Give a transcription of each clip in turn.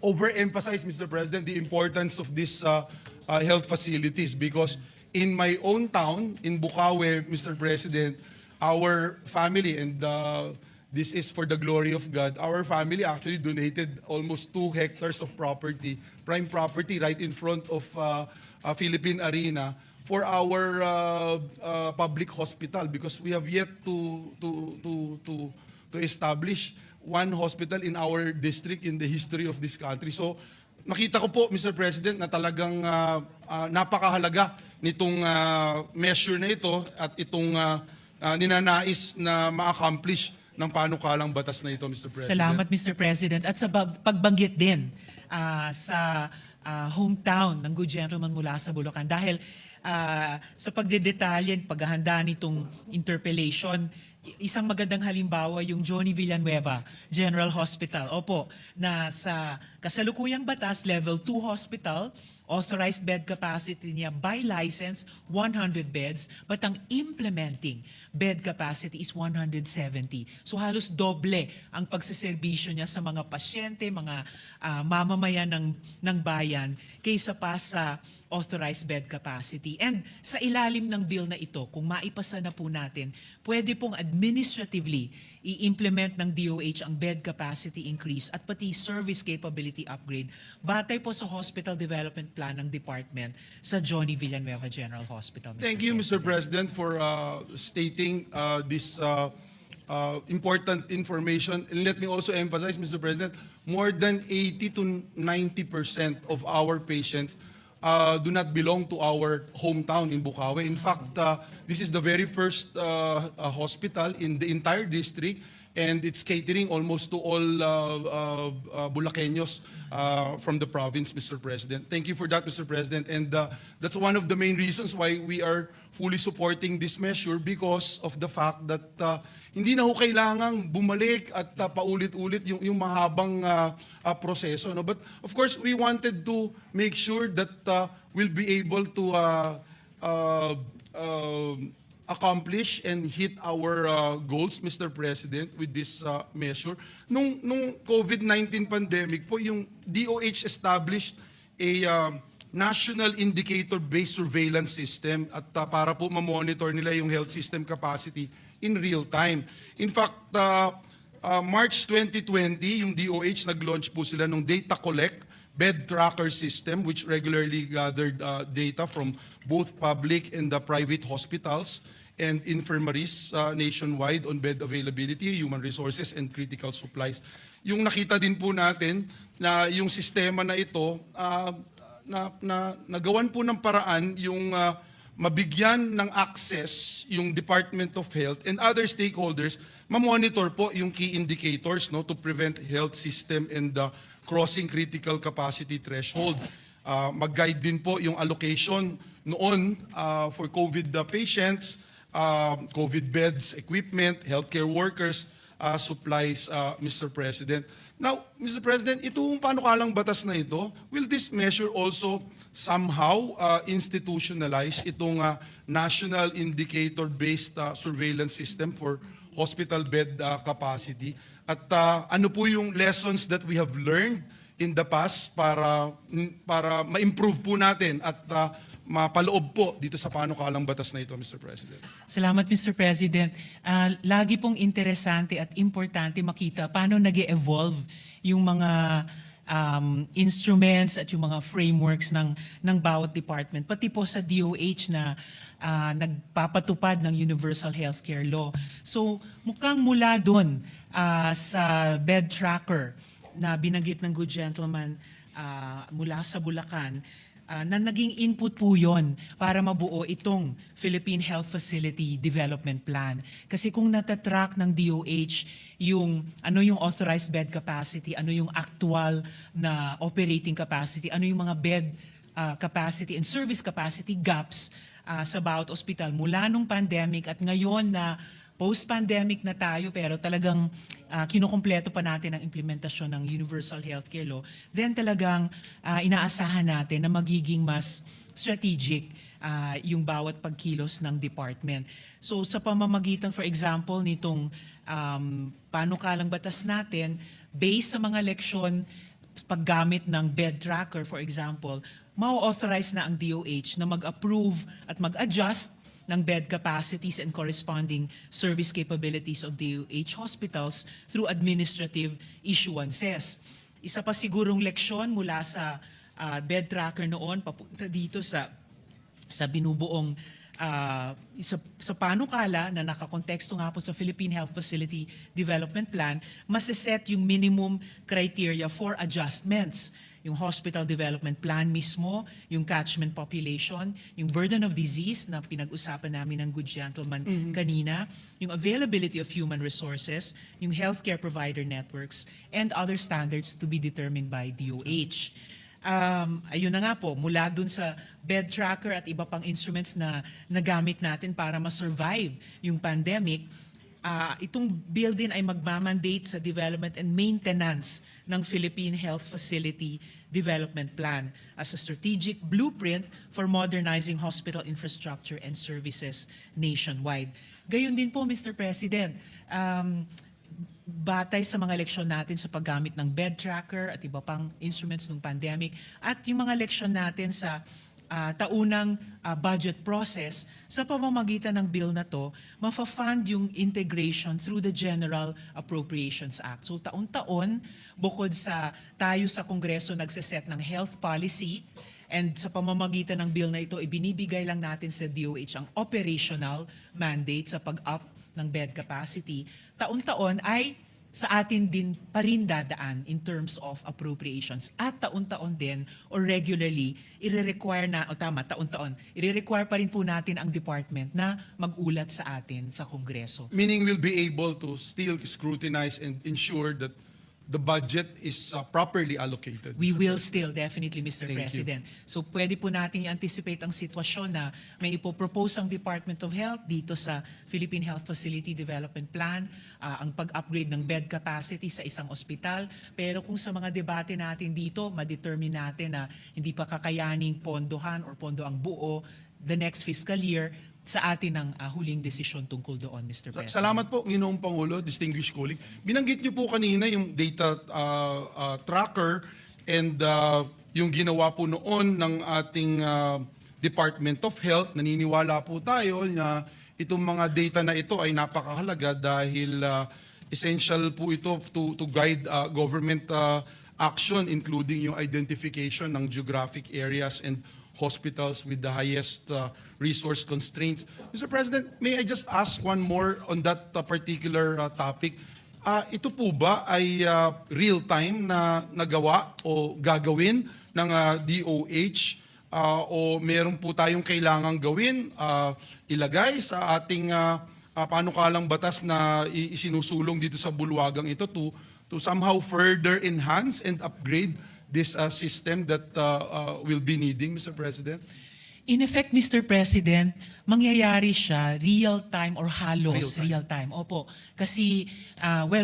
overemphasize, Mr. President, the importance of these health facilities because in my own town, in Bukawi, Mr. President, our family, and this is for the glory of God, our family actually donated almost 2 hectares of property, prime property, right in front of Philippine Arena for our public hospital because we have yet to establish one hospital in our district in the history of this country. So nakita ko po, Mr. President, na talagang napakahalaga nitong measure na ito at itong ninanais na ma-accomplish ng panukalang batas na ito, Mr. President. Salamat, Mr. President. At sa pagbanggit din sa hometown ng good gentleman mula sa Bulacan dahil sa pagdedetalye at paghahanda nitong interpellation, isang magandang halimbawa yung Johnny Villanueva General Hospital. Opo, na sa kasalukuyang batas, level 2 hospital, authorized bed capacity niya by license 100 beds, but ang implementing bed capacity is 170. So halos doble ang pagsiservisyo niya sa mga pasyente, mga mamamayan ng bayan kaysa pa sa authorized bed capacity. And sa ilalim ng bill na ito, kung maipasa na po natin, pwede pong administratively i-implement ng DOH ang bed capacity increase at pati service capability upgrade batay po sa hospital development plan ng department sa Johnny Villanueva General Hospital. Thank you, Mr. President, for stating this important information. And let me also emphasize, Mr. President, more than 80 to 90% of our patients do not belong to our hometown in Bukawi. In fact, this is the very first hospital in the entire district, and it's catering almost to all Bulaqueños from the province, Mr. President. Thank you for that, Mr. President. And that's one of the main reasons why we are fully supporting this measure because of the fact that hindi na ho kailangang bumalik at paulit-ulit yung mahabang proseso. No? But of course, we wanted to make sure that we'll be able to accomplish and hit our goals, Mr. President, with this measure. Nung COVID-19 pandemic po, yung DOH established a national indicator-based surveillance system at para po ma-monitor nila yung health system capacity in real time. In fact, March 2020, yung DOH nag-launch po sila ng Data Collect Bed Tracker System which regularly gathered data from both public and the private hospitals and infirmaries nationwide on bed availability, human resources, and critical supplies. Yung nakita din po natin na yung sistema na ito, nagawan po ng paraan yung mabigyan ng access yung Department of Health and other stakeholders, ma-monitor po yung key indicators no, to prevent health system and crossing critical capacity threshold. Mag-guide din po yung allocation noon for COVID patients, COVID beds, equipment, healthcare workers, supplies, Mr. President. Now, Mr. President, itong panukalang batas na ito, will this measure also somehow institutionalize itong national indicator-based surveillance system for hospital bed capacity? At ano po yung lessons that we have learned in the past para ma-improve po natin at mapaloob po dito sa panukalang batas na ito, Mr. President. Salamat, Mr. President. Lagi pong interesante at importante makita paano nag-evolve yung mga instruments at yung mga frameworks ng bawat department. Pati po sa DOH na nagpapatupad ng Universal Healthcare Law. So mukhang mula doon sa bed tracker na binanggit ng good gentleman mula sa Bulacan, na naging input po yon para mabuo itong Philippine Health Facility Development Plan. Kasi kung natatrack ng DOH yung ano yung authorized bed capacity, ano yung actual na operating capacity, ano yung mga bed capacity and service capacity gaps sa bawat ospital mula nung pandemic at ngayon na post-pandemic na tayo pero talagang kinukumpleto pa natin ang implementasyon ng Universal Healthcare Law, then talagang inaasahan natin na magiging mas strategic yung bawat pagkilos ng department. So sa pamamagitan, for example, nitong panukalang batas natin, based sa mga leksyon paggamit ng bed tracker, for example, ma-authorize na ang DOH na mag-approve at mag-adjust ng bed capacities and corresponding service capabilities of DOH hospitals through administrative issuances. Isa pa sigurong leksyon mula sa bed tracker noon papunta dito sa binubuong sa panukala na nakakonteksto nga po sa Philippine Health Facility Development Plan, maseset yung minimum criteria for adjustments. Yung hospital development plan mismo, yung catchment population, yung burden of disease na pinag-usapan namin ng good gentleman kanina, yung availability of human resources, yung healthcare provider networks, and other standards to be determined by DOH. Ayun na nga po, mula dun sa bed tracker at iba pang instruments na nagamit natin para ma-survive yung pandemic, itong bill din ay magmamandate sa development and maintenance ng Philippine Health Facility Development Plan as a strategic blueprint for modernizing hospital infrastructure and services nationwide. Gayon din po, Mr. President, batay sa mga leksyon natin sa paggamit ng bed tracker at iba pang instruments ng pandemic at yung mga leksyon natin sa taunang budget process, sa pamamagitan ng bill na to, mafa-fund yung integration through the General Appropriations Act. So taon-taon, bukod sa tayo sa Kongreso nagsiset ng health policy, and sa pamamagitan ng bill na ito, ibinibigay lang natin sa DOH ang operational mandate sa pag-up ng bed capacity, taon-taon ay sa atin din pa rin dadaan in terms of appropriations. At taon-taon din or regularly, i-require na, taon-taon, i-require pa rin po natin ang department na mag-ulat sa atin sa Kongreso. Meaning we'll be able to still scrutinize and ensure that the budget is properly allocated. We will still, definitely, Mr. Thank you. President. So pwede po natin i-anticipate ang sitwasyon na may ipopropose ang Department of Health dito sa Philippine Health Facility Development Plan, ang pag-upgrade ng bed capacity sa isang ospital. Pero kung sa mga debate natin dito, ma-determine natin na hindi pa kakayaning pondohan or pondo ang buo the next fiscal year, sa atin ang huling desisyon tungkol doon, Mr. President. Salamat po, Ginoong Pangulo, distinguished colleague. Binanggit niyo po kanina yung data tracker and yung ginawa po noon ng ating Department of Health. Naniniwala po tayo na itong mga data na ito ay napakahalaga dahil essential po ito to guide government action, including yung identification ng geographic areas and hospitals with the highest resource constraints. Mr. President, may I just ask one more on that particular topic? Ito po ba ay real-time na nagawa o gagawin ng DOH o meron po tayong kailangang gawin, ilagay sa ating panukalang batas na isinusulong dito sa bulwagang ito to somehow further enhance and upgrade this system that will be needing, Mr. President? In effect, Mr. President, mangyayari siya real-time or halos real-time. Opo. Kasi,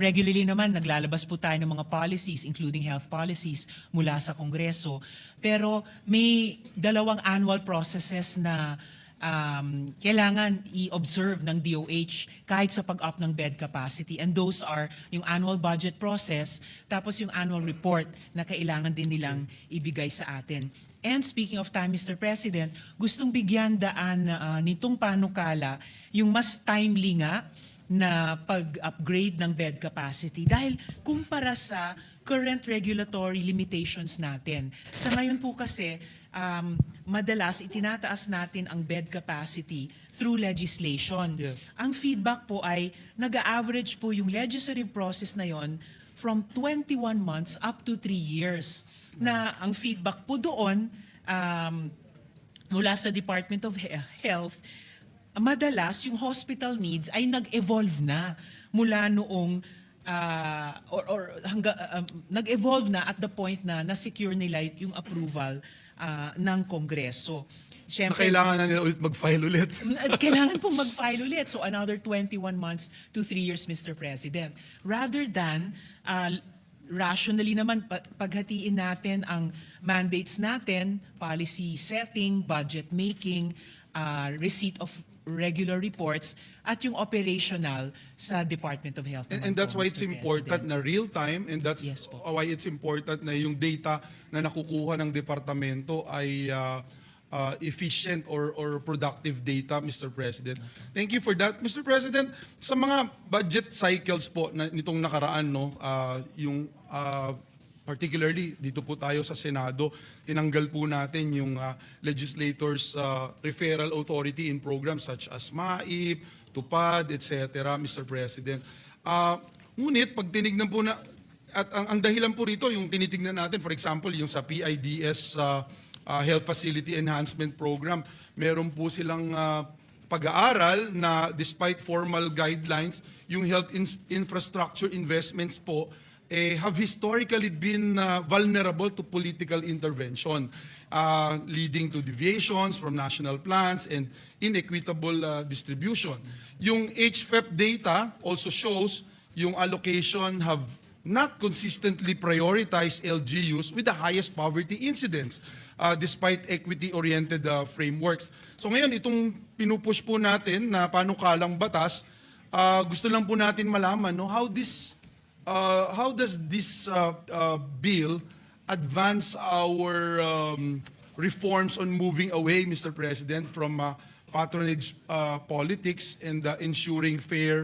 regularly naman, naglalabas po tayo ng mga policies, including health policies, mula sa Kongreso. Pero may dalawang annual processes na kailangan i-observe ng DOH kahit sa pag-up ng bed capacity. And those are yung annual budget process, tapos yung annual report na kailangan din nilang ibigay sa atin. And speaking of time, Mr. President, gustong bigyan daan nitong panukala yung mas timely nga na pag-upgrade ng bed capacity dahil kumpara sa current regulatory limitations natin. Sa ngayon po kasi, madalas itinataas natin ang bed capacity through legislation. Yes. Ang feedback po ay nag-average po yung legislative process na yon from 21 months up to 3 years. Na ang feedback po doon mula sa Department of Health, madalas yung hospital needs ay nag-evolve na mula noong nag-evolve na at the point na na-secure nila yung approval ng Kongreso. Siyempre, Kailangan na nila ulit mag-file ulit. kailangan pong mag-file ulit. So another 21 months to 3 years, Mr. President. Rather than rationally naman paghatiin natin ang mandates natin, policy setting, budget making, receipt of regular reports at yung operational sa Department of Health. And naman that's po, why it's Mr. important President. na real time, and that's Yes po. why it's important na yung data na nakukuha ng departamento ay efficient or productive data, Mr. President. Thank you for that. Mr. President, sa mga budget cycles po na nitong nakaraan, no, yung particularly dito po tayo sa Senado, tinanggal po natin yung legislators referral authority in programs such as MAIP, TUPAD, etc., Mr. President. Ngunit pag tinignan po na, at ang dahilan po rito, yung tinitignan natin, for example, yung sa PIDS Health Facility Enhancement Program, meron po silang pag-aaral na despite formal guidelines, yung health infrastructure investments po have historically been vulnerable to political intervention, leading to deviations from national plans and inequitable distribution. Yung HFEP data also shows yung allocation have not consistently prioritized LGUs with the highest poverty incidence despite equity-oriented frameworks. So ngayon, itong pinupush po natin na panukalang batas, gusto lang po natin malaman, no, how does this bill advance our reforms on moving away, Mr. President, from patronage politics and ensuring fair